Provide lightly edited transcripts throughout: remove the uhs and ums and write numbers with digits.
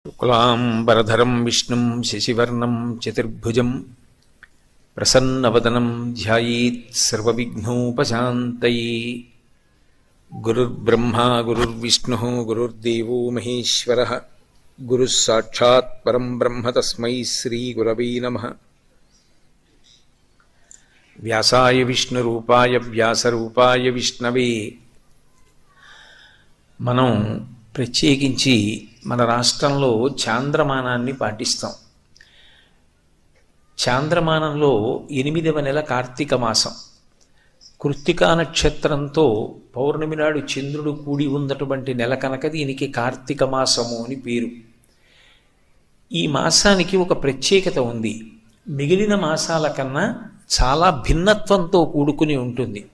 శుక్లాంబరధరం విష్ణుం శశివర్ణం చతుర్భుజం ప్రసన్నవదనం ధ్యాయేత్ సర్వవిఘ్నోపశాంతయే. గురుర్బ్రహ్మా గురుర్విష్ణుః గురుర్దేవో మహేశ్వరః గురుః సాక్షాత్ పరం బ్రహ్మ తస్మై శ్రీ గురవే నమః. వ్యాసాయ విష్ణురూపాయ వ్యాసరూపాయ విష్ణవే. మనం ప్రత్యేకించి మన రాష్ట్రంలో చాంద్రమానాన్ని పాటిస్తాం. చాంద్రమానంలో 8వ నెల కార్తీక మాసం. కృత్తికా నక్షత్రంతో పౌర్ణమి నాడు చంద్రుడు కూడి ఉన్నటువంటి నెల కనుక దీనికి కార్తీక మాసము అని పేరు. ఈ మాసానికి ఒక ప్రత్యేకత ఉంది. మిగిలిన మాసాల కన్నా చాలా భిన్నత్వంతో కూడుకుని ఉంటుంది.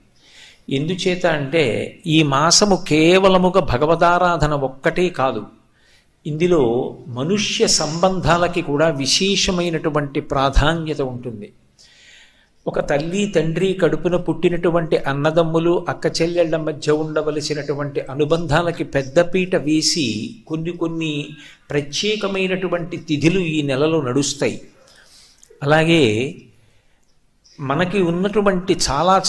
ఎందుచేత అంటే ఈ మాసము కేవలముగా భగవదారాధన ఒక్కటే కాదు, ఇందులో మనుష్య సంబంధాలకి కూడా విశేషమైనటువంటి ప్రాధాన్యత ఉంటుంది. ఒక తల్లి తండ్రి కడుపున పుట్టినటువంటి అన్నదమ్ములు అక్క చెల్లెళ్ల మధ్య ఉండవలసినటువంటి అనుబంధాలకి పెద్దపీట వేసి కొన్ని ప్రత్యేకమైనటువంటి తిథులు ఈ నెలలో నడుస్తాయి. అలాగే మనకి ఉన్నటువంటి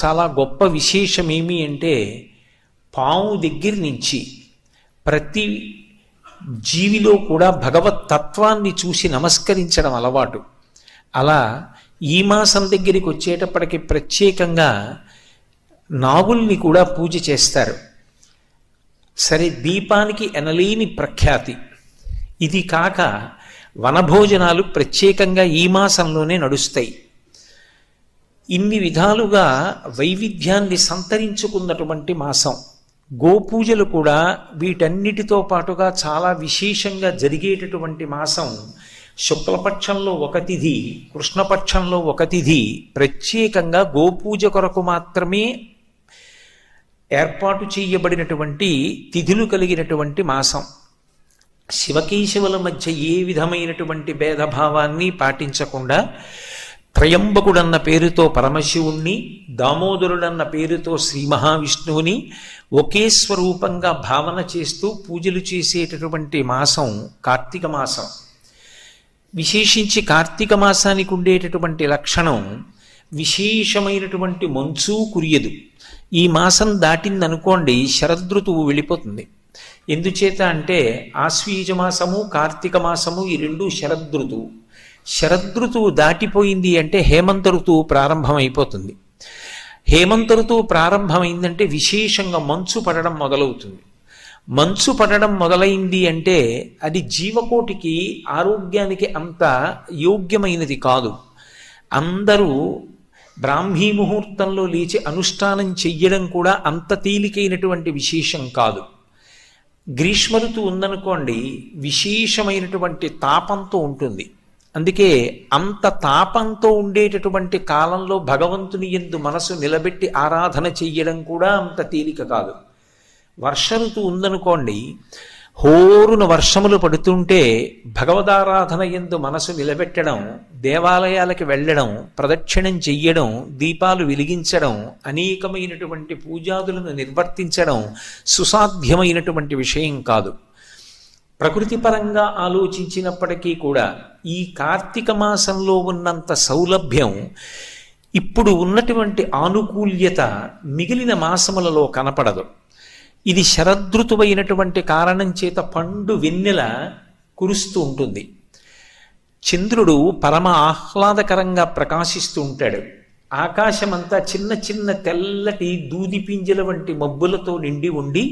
చాలా గొప్ప విశేషం ఏమి అంటే, పాము దగ్గర నుంచి ప్రతి జీవిలో కూడా భగవత్ తత్వాన్ని చూసి నమస్కరించడం అలవాటు. అలా ఈ మాసం దగ్గరికి వచ్చేటప్పటికి ప్రత్యేకంగా నాగుల్ని కూడా పూజ చేస్తారు. సరే, దీపానికి ఎనలేని ప్రఖ్యాతి. ఇది కాక వనభోజనాలు ప్రత్యేకంగా ఈ మాసంలోనే నడుస్తాయి. ఇన్ని విధాలుగా వైవిధ్యాన్ని సంతరించుకున్నటువంటి మాసం. గోపూజలు కూడా వీటన్నిటితో పాటుగా చాలా విశేషంగా జరిగేటటువంటి మాసం. శుక్లపక్షంలో ఒక తిథి, కృష్ణపక్షంలో ఒక తిథి ప్రత్యేకంగా గోపూజ కొరకు మాత్రమే ఏర్పాటు చేయబడినటువంటి తిథులు కలిగినటువంటి మాసం. శివకేశవుల మధ్య ఏ విధమైనటువంటి భేదభావాన్ని పాటించకుండా త్రయంబకుడన్న పేరుతో పరమశివుణ్ణి, దామోదరుడన్న పేరుతో శ్రీ మహావిష్ణువుని ఒకే స్వరూపంగా భావన చేస్తూ పూజలు చేసేటటువంటి మాసం కార్తీక మాసం. విశేషించి కార్తీక మాసానికి ఉండేటటువంటి లక్షణం, విశేషమైనటువంటి మంచు కురియదు. ఈ మాసం దాటిందనుకోండి శరదృతువు వెళ్ళిపోతుంది. ఎందుచేత అంటే ఆశ్వీజ మాసము కార్తీక మాసము ఈ రెండు శరదృతువు. శరదృతువు దాటిపోయింది అంటే హేమంత ఋతువు ప్రారంభమైపోతుంది. హేమంత ఋతువు ప్రారంభమైందంటే విశేషంగా మంచు పడడం మొదలవుతుంది. మంచు పడడం మొదలైంది అంటే అది జీవకోటికి ఆరోగ్యానికి అంత యోగ్యమైనది కాదు. అందరూ బ్రాహ్మీ ముహూర్తంలో లేచి అనుష్ఠానం చెయ్యడం కూడా అంత తేలికైనటువంటి విశేషం కాదు. గ్రీష్మ ఋతువు ఉందనుకోండి, విశేషమైనటువంటి తాపంతో ఉంటుంది. అందుకే అంత తాపంతో ఉండేటటువంటి కాలంలో భగవంతుని యందు మనసు నిలబెట్టి ఆరాధన చెయ్యడం కూడా అంత తేలిక కాదు. వర్ష ఋతువు ఉందనుకోండి, హోరున వర్షములు పడుతుంటే భగవదారాధన యందు మనసు నిలబెట్టడం, దేవాలయాలకి వెళ్ళడం, ప్రదక్షిణం చెయ్యడం, దీపాలు వెలిగించడం, అనేకమైనటువంటి పూజాదులను నిర్వర్తించడం సుసాధ్యమైనటువంటి విషయం కాదు. ప్రకృతి పరంగా ఆలోచించినప్పటికీ కూడా ఈ కార్తీక మాసంలో ఉన్నంత సౌలభ్యం, ఇప్పుడు ఉన్నటువంటి ఆనుకూల్యత మిగిలిన మాసములలో కనపడదు. ఇది శరదృతువైనటువంటి కారణం చేత పండు వెన్నెల కురుస్తూ ఉంటుంది. చంద్రుడు పరమ ఆహ్లాదకరంగా ప్రకాశిస్తూ ఉంటాడు. ఆకాశమంతా చిన్న తెల్లటి దూది పింజల వంటి మబ్బులతో నిండి ఉండి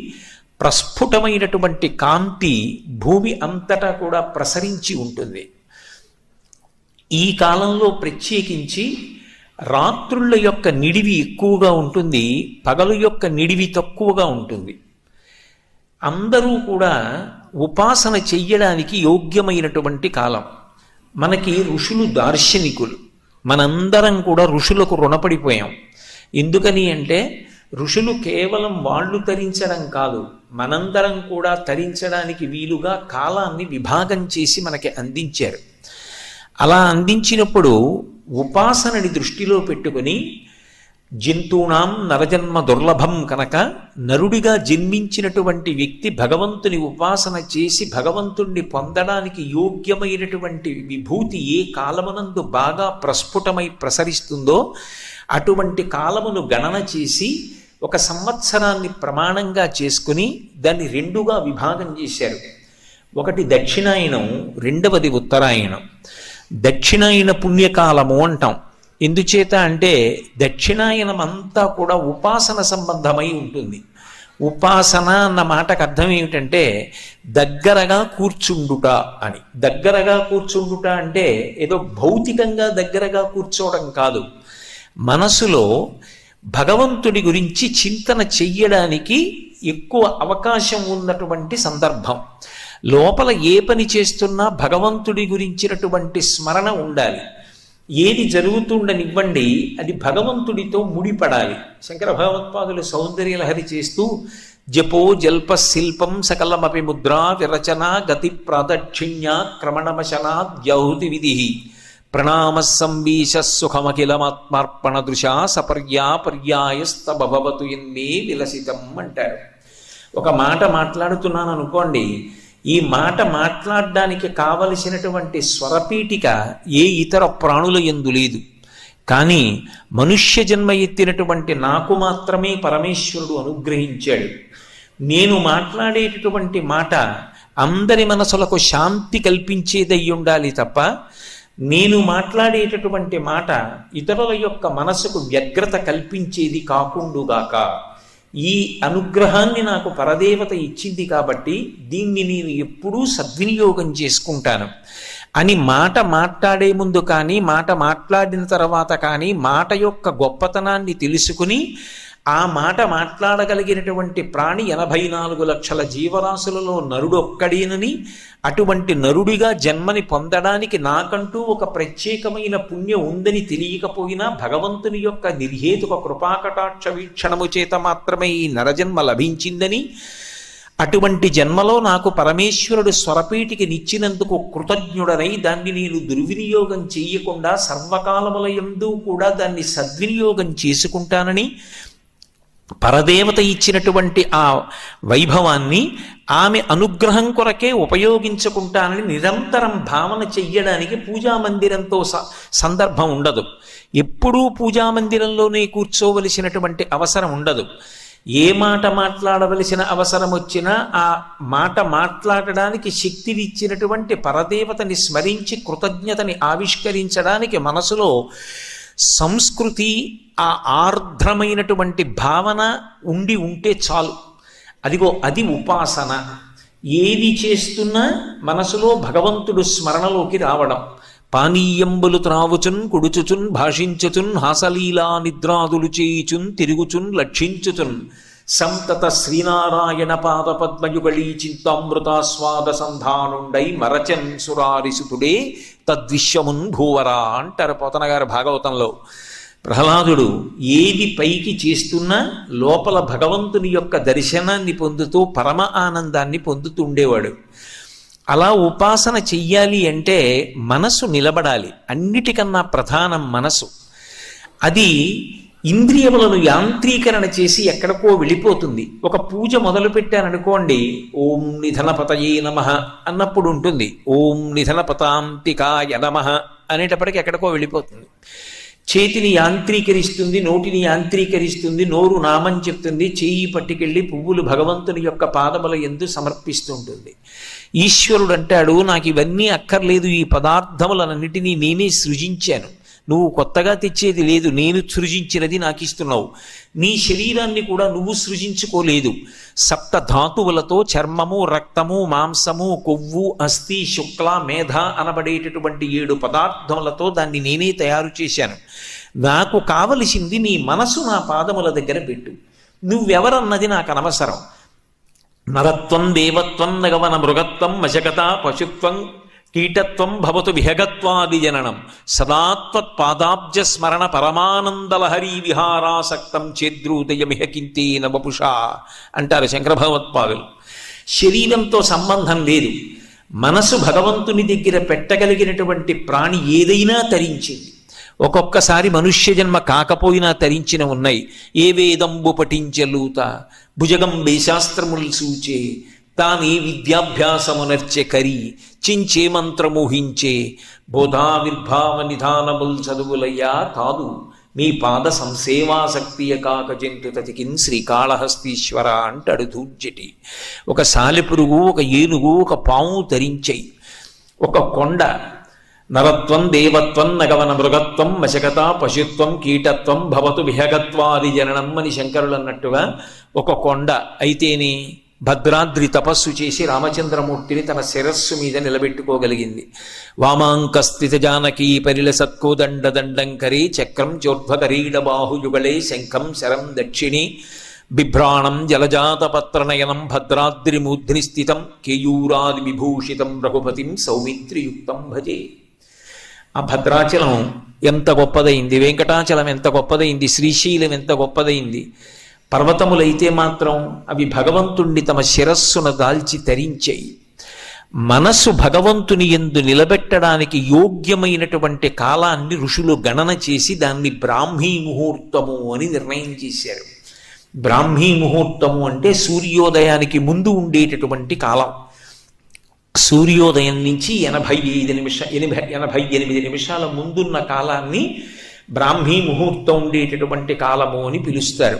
ప్రస్ఫుటమైనటువంటి కాంతి భూమి అంతటా కూడా ప్రసరించి ఉంటుంది. ఈ కాలంలో ప్రత్యేకించి రాత్రుల యొక్క నిడివి ఎక్కువగా ఉంటుంది, పగలు యొక్క నిడివి తక్కువగా ఉంటుంది. అందరూ కూడా ఉపాసన చెయ్యడానికి యోగ్యమైనటువంటి కాలం. మనకి ఋషులు దార్శనికులు. మనందరం కూడా ఋషులకు రుణపడిపోయాం. ఎందుకని అంటే ఋషులు కేవలం వాళ్ళు తరించడం కాదు, మనందరం కూడా తరించడానికి వీలుగా కాలాన్ని విభాగం చేసి మనకి అందించారు. అలా అందించినప్పుడు ఉపాసనని దృష్టిలో పెట్టుకుని జంతూణాం నరజన్మ దుర్లభం కనుక నరుడిగా జన్మించినటువంటి వ్యక్తి భగవంతుని ఉపాసన చేసి భగవంతుణ్ణి పొందడానికి యోగ్యమైనటువంటి విభూతి ఏ కాలమునందు బాగా ప్రస్ఫుటమై ప్రసరిస్తుందో అటువంటి కాలమును గణన చేసి ఒక సంవత్సరాన్ని ప్రమాణంగా చేసుకుని దాన్ని రెండుగా విభాగం చేశారు. ఒకటి దక్షిణాయనం, రెండవది ఉత్తరాయణం. దక్షిణాయన పుణ్యకాలము అంటాం. ఎందుచేత అంటే దక్షిణాయనం అంతా కూడా ఉపాసన సంబంధమై ఉంటుంది. ఉపాసన అన్న మాటకు అర్థం ఏమిటంటే దగ్గరగా కూర్చుండుట అని. దగ్గరగా కూర్చుండుట అంటే ఏదో భౌతికంగా దగ్గరగా కూర్చోవడం కాదు, మనసులో భగవంతుడి గురించి చింతన చెయ్యడానికి ఎక్కువ అవకాశం ఉన్నటువంటి సందర్భం. లోపల ఏ పని చేస్తున్నా భగవంతుడి గురించినటువంటి స్మరణ ఉండాలి. ఏది జరుగుతుండనివ్వండి అది భగవంతుడితో ముడిపడాలి. శంకర భగవత్పాదులు సౌందర్యలహరి చేస్తూ జపో జల్ప శిల్పం సకలమపి ముద్రా విరచన గతి ప్రాదక్షిణ్య క్రమణమశనా ద్యౌతి విధి ప్రణామ సంవీశ సుఖమఖిలమాత్మార్పణ దృశా సపర్యా పర్యాయస్తభవతు ఎన్నే విలసితం అంటారు. ఒక మాట మాట్లాడుతున్నాను అనుకోండి, ఈ మాట మాట్లాడడానికి కావలసినటువంటి స్వరపీఠిక ఏ ఇతర ప్రాణుల యందు లేదు. కానీ మనుష్య జన్మ ఎత్తినటువంటి నాకు మాత్రమే పరమేశ్వరుడు అనుగ్రహించాడు. నేను మాట్లాడేటటువంటి మాట అందరి మనసులకు శాంతి కల్పించేదై ఉండాలి తప్ప నేను మాట్లాడేటటువంటి మాట ఇతరుల యొక్క మనసుకు వ్యగ్రత కల్పించేది కాకుండుగాక. ఈ అనుగ్రహాన్ని నాకు పరదేవత ఇచ్చింది కాబట్టి దీన్ని నేను ఎప్పుడూ సద్వినియోగం చేసుకుంటాను అని మాట మాట్లాడే ముందు కానీ మాట మాట్లాడిన తర్వాత కానీ మాట యొక్క గొప్పతనాన్ని తెలుసుకుని ఆ మాట మాట్లాడగలిగినటువంటి ప్రాణి 84 లక్షల జీవరాశులలో నరుడొక్కడేనని, అటువంటి నరుడిగా జన్మని పొందడానికి నాకంటూ ఒక ప్రత్యేకమైన పుణ్యం ఉందని తెలియకపోయినా భగవంతుని యొక్క నిర్హేతుక కృపాకటాక్ష వీక్షణము చేత మాత్రమే ఈ నరజన్మ లభించిందని, అటువంటి జన్మలో నాకు పరమేశ్వరుడు స్వరపీటికి నిచ్చినందుకు కృతజ్ఞుడనై దాన్ని నేను దుర్వినియోగం చేయకుండా సర్వకాలముల యందు కూడా దాన్ని సద్వినియోగం చేసుకుంటానని, పరదేవత ఇచ్చినటువంటి ఆ వైభవాన్ని ఆమె అనుగ్రహం కొరకే ఉపయోగించుకుంటానని నిరంతరం భావన చెయ్యడానికి పూజామందిరంతో సందర్భం ఉండదు. ఎప్పుడూ పూజామందిరంలోనే కూర్చోవలసినటువంటి అవసరం ఉండదు. ఏ మాట మాట్లాడవలసిన అవసరం వచ్చినా ఆ మాట మాట్లాడడానికి శక్తినిచ్చినటువంటి పరదేవతని స్మరించి కృతజ్ఞతని ఆవిష్కరించడానికి మనసులో సంస్కృతి, ఆ ఆర్ద్రమైనటువంటి భావన ఉంటే చాలు. అదిగో అది ఉపాసన. ఏది చేస్తున్నా మనసులో భగవంతుడు స్మరణలోకి రావడం. పానీయంబులు త్రావుచున్ కుడుచుచున్ భాషించుచున్ హాసలీలా నిద్రాదులు చేయుచున్ తిరుగుచున్ లక్షించుచున్ సంతత శ్రీనారాయణ పాద పద్మయుగళీ చింతామృతాస్వాద సంధానుండై మరచన్ సురారిసుతుడే తద్విశ్వమున్ భూవరా అంటారు పోతన గారు భాగవతంలో. ప్రహ్లాదుడు ఏది పైకి చేస్తున్నా లోపల భగవంతుని యొక్క దర్శనాన్ని పొందుతూ పరమ ఆనందాన్ని పొందుతూ ఉండేవాడు. అలా ఉపాసన చెయ్యాలి అంటే మనసు నిలబడాలి. అన్నిటికన్నా ప్రధానం మనసు. అది ఇంద్రియములను యాంత్రీకరణ చేసి ఎక్కడికో వెళ్ళిపోతుంది. ఒక పూజ మొదలు పెట్టాననుకోండి, ఓం నిధనపతయే నమః అన్నప్పుడు ఉంటుంది, ఓం నిధనపతాంతికాయ నమః అనేటప్పటికి ఎక్కడికో వెళ్ళిపోతుంది. చేతిని యాంత్రీకరిస్తుంది, నోటిని యాంత్రీకరిస్తుంది, నోరు నామం చెప్తుంది, చేయి పట్టుకెళ్ళి పువ్వులు భగవంతుని యొక్క పాదముల యందు సమర్పిస్తుంటుంది. ఈశ్వరుడు అంటాడు, నాకు ఇవన్నీ అక్కర్లేదు, ఈ పదార్థములన్నిటినీ నేనే సృజించాను, నువ్వు కొత్తగా తెచ్చేది లేదు, నేను సృజించినది నాకు ఇస్తున్నావు. నీ శరీరాన్ని కూడా నువ్వు సృజించుకోలేదు. సప్త ధాతువులతో చర్మము, రక్తము, మాంసము, కొవ్వు, అస్థి, శుక్ల, మేధ అనబడేటటువంటి 7 పదార్థములతో దాన్ని నేనే తయారు చేశాను. నాకు కావలసింది నీ మనసు నా పాదముల దగ్గర పెట్టు. నువ్వెవరన్నది నాకు అనవసరం. నరత్వం, దేవత్వం, నగవన మృగత్వం, మశకత, పశుత్వం, కీటత్వం భవతు విహగత్వాది జననం సదాత్వత్పాదాబ్జ స్మరణ పరమానందలహరీ విహారాసక్తం చేద్రూదయమిహ కింతే నవపుషా అంటారు శంకర భగవత్పాదులు. శరీరంతో సంబంధం లేదు. మనసు భగవంతుని దగ్గర పెట్టగలిగినటువంటి ప్రాణి ఏదైనా తరించింది. ఒక్కొక్కసారి మనుష్య జన్మ కాకపోయినా తరించిన ఉన్నాయి. ఏ వేదంబు పఠించలూత భుజగంబే శాస్త్రములు సూచే తానే విద్యాభ్యాసమునర్చె కరి చించే మంత్రమోహించే బోధావిర్భావ నిధానముల్ చదువులయ్యా కాదు మీ పాద సంసేవాసక్తియ కాక జంతు తతికిన్ శ్రీకాళహస్తీశ్వర అంటాడు ధూర్జటి. ఒక సాలెపురుగు, ఒక ఏనుగు, ఒక పాము తరించాయి. ఒక కొండ నరత్వం దేవత్వం నగవన మృగత్వం మశకత పశుత్వం కీటత్వం భవతు విహగత్వాది జననం అని శంకరులు అన్నట్టుగా ఒక కొండ అయితేనే భద్రాద్రి తపస్సు చేసి రామచంద్రమూర్తిని తన శిరస్సు మీద నిలబెట్టుకోగలిగింది. వామాంకస్థిత జానకీ పరిలసత్కోదండ దండంకరే చక్రం చోర్ధ్వకరీడ బాహుయుగళే శంఖం శరం దక్షిణి బిభ్రాణం జలజాతపత్రనయనం భద్రాద్రిమూర్ధ్ని స్థితం కేయూరాది విభూషితం రఘుపతిం సౌమిత్రియుక్తం భజే. ఆ భద్రాచలం ఎంత గొప్పదైంది, వెంకటాచలం ఎంత గొప్పదైంది, శ్రీశైలం ఎంత గొప్పదైంది. పర్వతములైతే మాత్రం అవి భగవంతుణ్ణి తమ శిరస్సును దాల్చి తరించాయి. మనసు భగవంతుని యందు నిలబెట్టడానికి యోగ్యమైనటువంటి కాలాన్ని ఋషులు గణన చేసి దాన్ని బ్రాహ్మీ ముహూర్తము అని నిర్ణయం చేశారు. బ్రాహ్మీ ముహూర్తము అంటే సూర్యోదయానికి ముందు ఉండేటటువంటి కాలం. సూర్యోదయం నుంచి 88 నిమిషాల ముందున్న కాలాన్ని బ్రాహ్మీ ముహూర్తం ఉండేటటువంటి కాలము అని పిలుస్తారు.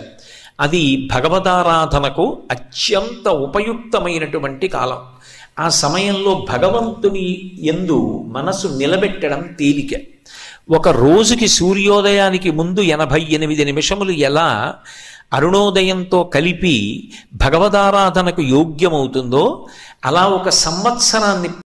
అది భగవదారాధనకు అత్యంత ఉపయుక్తమైనటువంటి కాలం. ఆ సమయంలో భగవంతుని యందు మనసు నిలబెట్టడం తేలిక. ఒక రోజుకి సూర్యోదయానికి ముందు 88 నిమిషములు ఎలా అరుణోదయంతో కలిపి భగవదారాధనకు యోగ్యమవుతుందో అలా ఒక సంవత్సరాన్ని